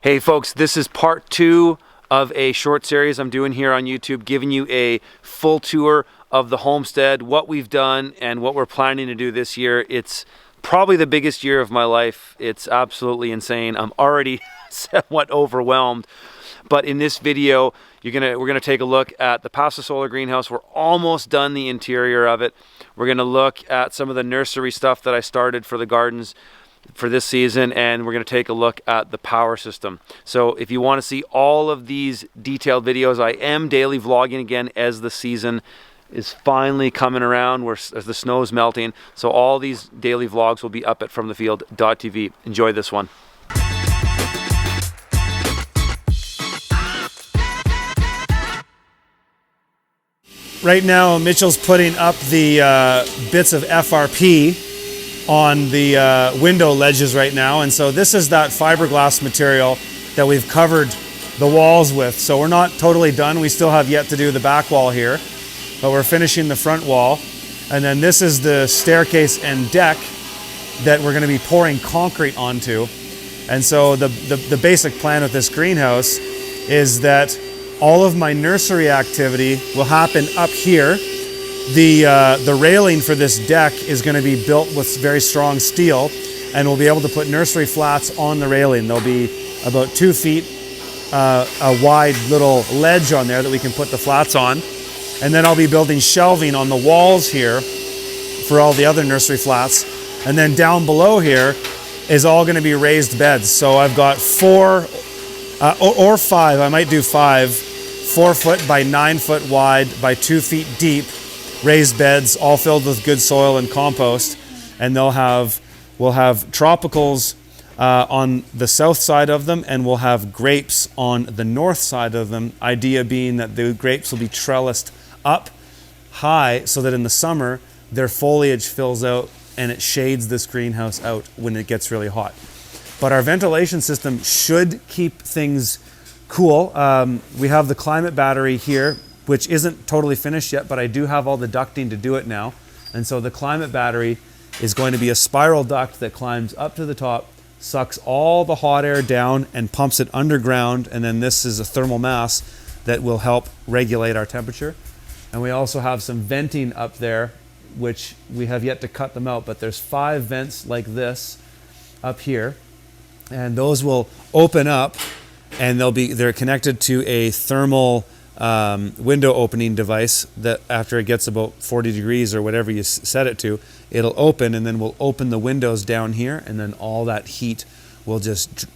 Hey folks, this is part 2 of a short series I'm doing here on YouTube, giving you a full tour of the homestead, what we've done and what we're planning to do this year. It's probably the biggest year of my life. It's absolutely insane. I'm already somewhat overwhelmed. But in this video, we're gonna take a look at the Paso Solar greenhouse. We're almost done the interior of it. We're gonna look at some of the nursery stuff that I started for the gardens for this season, and we're going to take a look at the power system. So if you want to see all of these detailed videos, I am daily vlogging again as the season is finally coming around, as the snow is melting. So all these daily vlogs will be up at fromthefield.tv. Enjoy this one. Right now, Mitchell's putting up the bits of FRP on the window ledges right now, and so this is that fiberglass material that we've covered the walls with. So we're not totally done. We still have yet to do the back wall here, but we're finishing the front wall. And then this is the staircase and deck that we're going to be pouring concrete onto. And so the basic plan with this greenhouse is that all of my nursery activity will happen up here. The railing for this deck is going to be built with very strong steel, and we'll be able to put nursery flats on the railing. There'll be about 2 feet a wide little ledge on there that we can put the flats on. And then I'll be building shelving on the walls here for all the other nursery flats. And then down below here is all going to be raised beds. So I've got 4 or 5, I might do 5, 4 foot by 9 foot wide by 2 feet deep raised beds, all filled with good soil and compost. And we'll have tropicals on the south side of them, and we'll have grapes on the north side of them. Idea being that the grapes will be trellised up high so that in the summer their foliage fills out and it shades this greenhouse out when it gets really hot. But our ventilation system should keep things cool. We have the climate battery here, which isn't totally finished yet, but I do have all the ducting to do it now. And so the climate battery is going to be a spiral duct that climbs up to the top, sucks all the hot air down and pumps it underground. And then this is a thermal mass that will help regulate our temperature. And we also have some venting up there, which we have yet to cut them out, but there's 5 vents like this up here. And those will open up, and they're connected to a thermal window opening device that after it gets about 40 degrees or whatever you set it to, it'll open, and then we'll open the windows down here, and then all that heat will just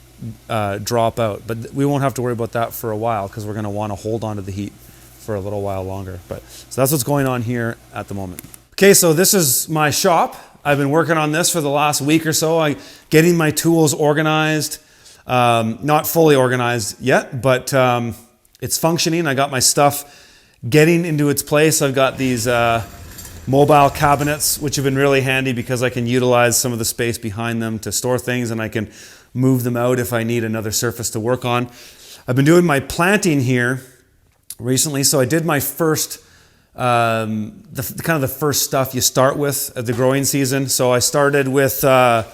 drop out. But we won't have to worry about that for a while because we're going to want to hold on to the heat for a little while longer. So that's what's going on here at the moment. Okay, so this is my shop. I've been working on this for the last week or so, getting my tools organized. Not fully organized yet, but it's functioning. I got my stuff getting into its place. I've got these mobile cabinets, which have been really handy because I can utilize some of the space behind them to store things, and I can move them out if I need another surface to work on. I've been doing my planting here recently, so I did my first, the first stuff you start with at the growing season. So I started with, I've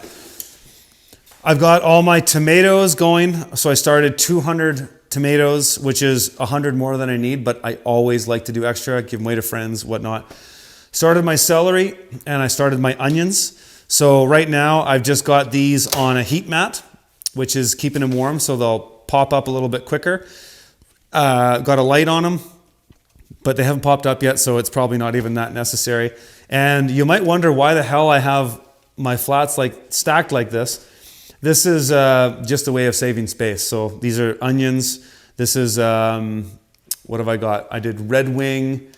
got all my tomatoes going. So I started 200 tomatoes, which is 100 more than I need, but I always like to do extra, give them away to friends, whatnot. Started my celery, and I started my onions. So right now I've just got these on a heat mat, which is keeping them warm so they'll pop up a little bit quicker. Got a light on them, but they haven't popped up yet, so it's probably not even that necessary. And you might wonder why the hell I have my flats stacked like this. This is just a way of saving space. So these are onions. This is, what have I got? I did Red Wing,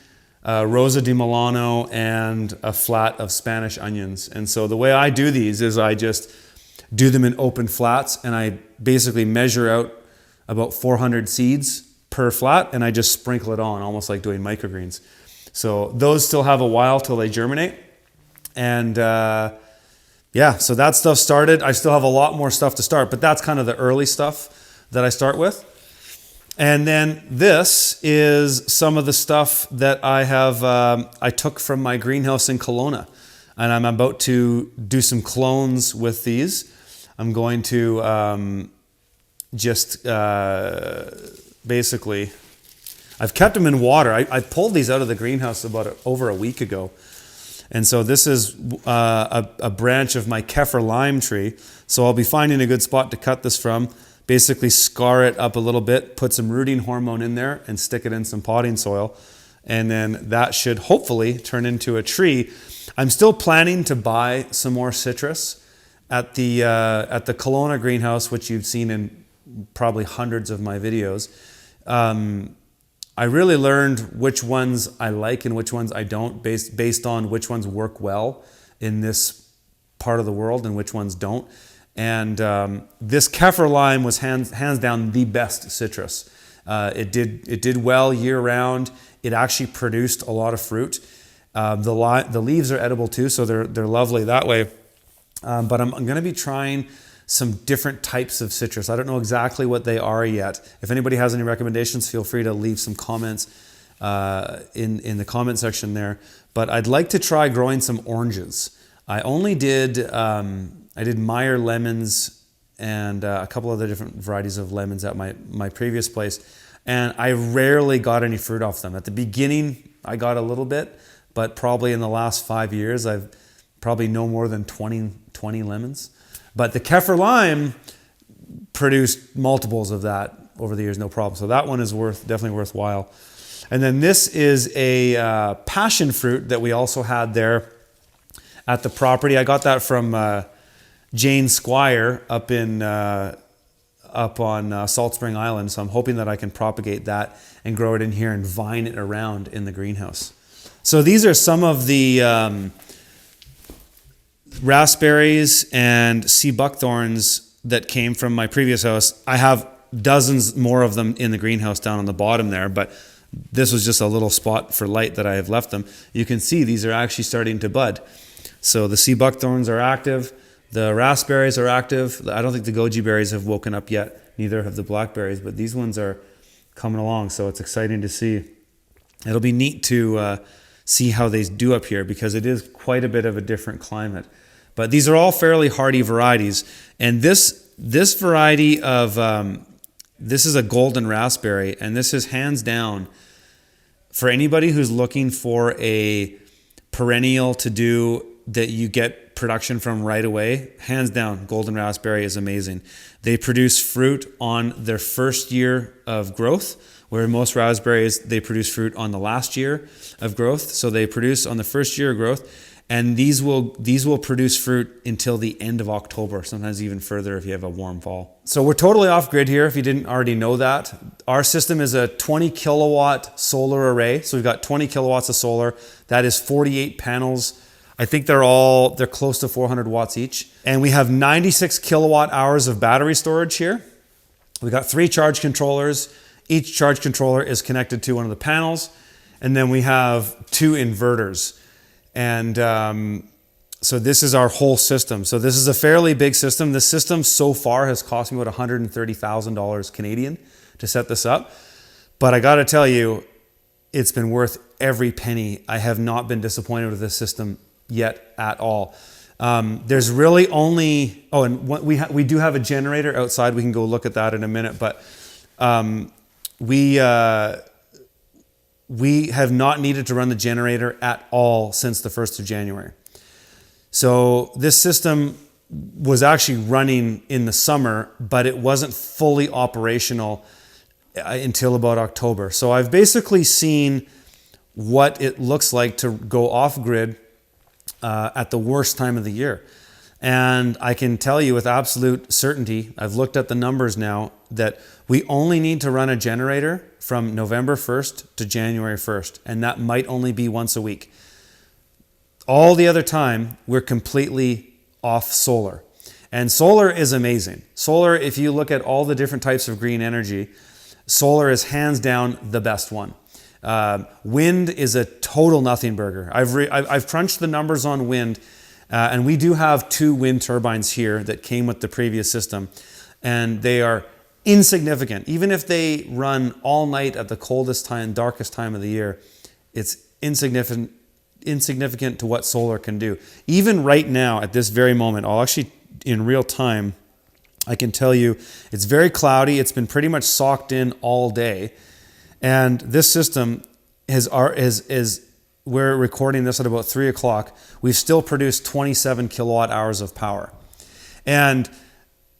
Rosa di Milano, and a flat of Spanish onions. And so the way I do these is I just do them in open flats, and I basically measure out about 400 seeds per flat, and I just sprinkle it on, almost like doing microgreens. So those still have a while till they germinate. And yeah, so that stuff started. I still have a lot more stuff to start, but that's kind of the early stuff that I start with. And then this is some of the stuff that I have, I took from my greenhouse in Kelowna, and I'm about to do some clones with these. I'm going to just basically, I've kept them in water. I pulled these out of the greenhouse over a week ago. And so this is a branch of my Kefir lime tree. So I'll be finding a good spot to cut this from, basically scar it up a little bit, put some rooting hormone in there and stick it in some potting soil. And then that should hopefully turn into a tree. I'm still planning to buy some more citrus at the Kelowna greenhouse, which you've seen in probably hundreds of my videos. I really learned which ones I like and which ones I don't based on which ones work well in this part of the world and which ones don't. And this Kefir lime was hands down the best citrus. It did well year round. It actually produced a lot of fruit. The leaves are edible too, so they're lovely that way. But I'm going to be trying some different types of citrus. I don't know exactly what they are yet. If anybody has any recommendations, feel free to leave some comments in the comment section there. But I'd like to try growing some oranges. I did Meyer lemons and a couple other different varieties of lemons at my previous place, and I rarely got any fruit off them. At the beginning, I got a little bit, but probably in the last 5 years, I've probably no more than 20 lemons. But the Kefir lime produced multiples of that over the years, no problem. So that one is definitely worthwhile. And then this is a passion fruit that we also had there at the property. I got that from Jane Squire up on Salt Spring Island. So I'm hoping that I can propagate that and grow it in here and vine it around in the greenhouse. So these are some of the raspberries and sea buckthorns that came from my previous house. I have dozens more of them in the greenhouse down on the bottom there, but this was just a little spot for light that I have left them. You can see these are actually starting to bud. So the sea buckthorns are active. The raspberries are active. I don't think the goji berries have woken up yet. Neither have the blackberries, but these ones are coming along. So it's exciting to see. It'll be neat to see how they do up here because it is quite a bit of a different climate. But these are all fairly hardy varieties. And this variety of, this is a golden raspberry, and this is hands down for anybody who's looking for a perennial to do that you get production from right away. Hands down, golden raspberry is amazing. They produce fruit on their first year of growth, where most raspberries, they produce fruit on the last year of growth. So they produce on the first year of growth. And these will produce fruit until the end of October, sometimes even further if you have a warm fall. So we're totally off grid here if you didn't already know that. Our system is a 20 kilowatt solar array. So we've got 20 kilowatts of solar. That is 48 panels. I think they're close to 400 watts each. And we have 96 kilowatt hours of battery storage here. We've got 3 charge controllers. Each charge controller is connected to one of the panels. And then we have 2 inverters. And so this is our whole system. So this is a fairly big system. This system so far has cost me about $130,000 Canadian to set this up. But I got to tell you, it's been worth every penny. I have not been disappointed with this system yet at all. There's really only, and we do have a generator outside. We can go look at that in a minute. But we have not needed to run the generator at all since the 1st of January. So this system was actually running in the summer, but it wasn't fully operational until about October. So I've basically seen what it looks like to go off grid at the worst time of the year. And I can tell you with absolute certainty, I've looked at the numbers now, that we only need to run a generator from November 1st to January 1st, and that might only be once a week. All the other time, we're completely off solar. And solar is amazing. Solar, if you look at all the different types of green energy, solar is hands down the best one. Wind is a total nothing burger. I've crunched the numbers on wind, and we do have 2 wind turbines here that came with the previous system, and they are insignificant. Even if they run all night at the coldest time, darkest time of the year, it's insignificant to what solar can do. Even right now, at this very moment, I'll actually, in real time, I can tell you it's very cloudy. It's been pretty much socked in all day. And this system we're recording this at about 3 o'clock. We've still produced 27 kilowatt hours of power. And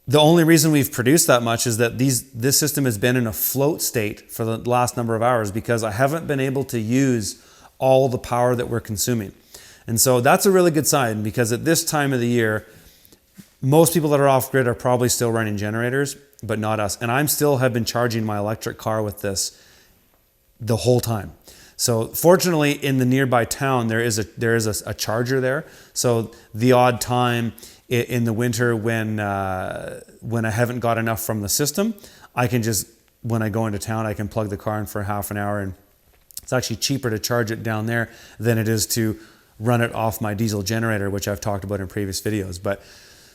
the only reason we've produced that much is that this system has been in a float state for the last number of hours because I haven't been able to use all the power that we're consuming. And so that's a really good sign, because at this time of the year, most people that are off grid are probably still running generators, but not us. And I'm still have been charging my electric car with this the whole time. So fortunately, in the nearby town, there is a charger there. So the odd time in the winter when I haven't got enough from the system, I can just, when I go into town, I can plug the car in for half an hour, and it's actually cheaper to charge it down there than it is to run it off my diesel generator, which I've talked about in previous videos. But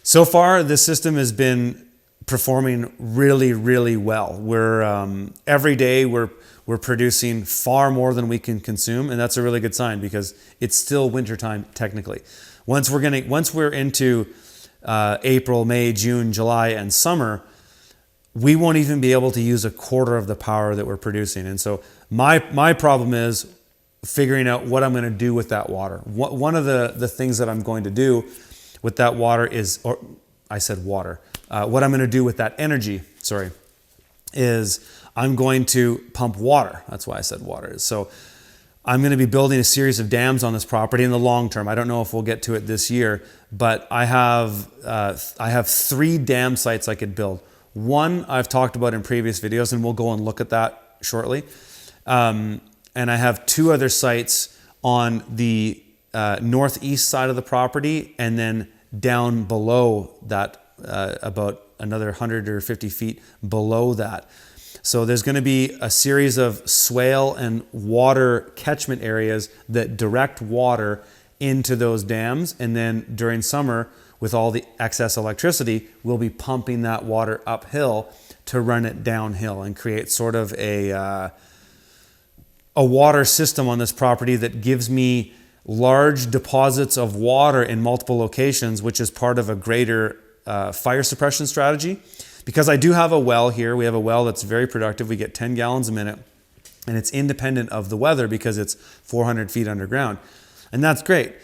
so far, this system has been performing really, really well. Every day we're producing far more than we can consume, and that's a really good sign because it's still wintertime technically. Once we're into April, May, June, July, and summer, we won't even be able to use a quarter of the power that we're producing. And so my problem is figuring out what I'm going to do with that water. One of the things that I'm going to do with that water is, or I said water, what I'm going to do with that energy, is I'm going to pump water. That's why I said water. So I'm going to be building a series of dams on this property in the long term. I don't know if we'll get to it this year, but I have 3 dam sites I could build. One I've talked about in previous videos, and we'll go and look at that shortly. And I have 2 other sites on the northeast side of the property, and then down below that, about another 100 or 50 feet below that. So there's going to be a series of swale and water catchment areas that direct water into those dams. And then during summer, with all the excess electricity, we'll be pumping that water uphill to run it downhill and create sort of a water system on this property that gives me large deposits of water in multiple locations, which is part of a greater fire suppression strategy. Because I do have a well here. We have a well that's very productive. We get 10 gallons a minute, and it's independent of the weather because it's 400 feet underground. And that's great.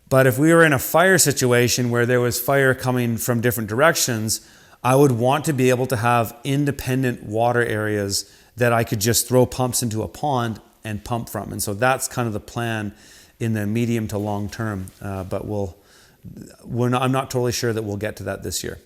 But if we were in a fire situation where there was fire coming from different directions, I would want to be able to have independent water areas that I could just throw pumps into a pond and pump from. And so that's kind of the plan in the medium to long term. But I'm not totally sure that we'll get to that this year.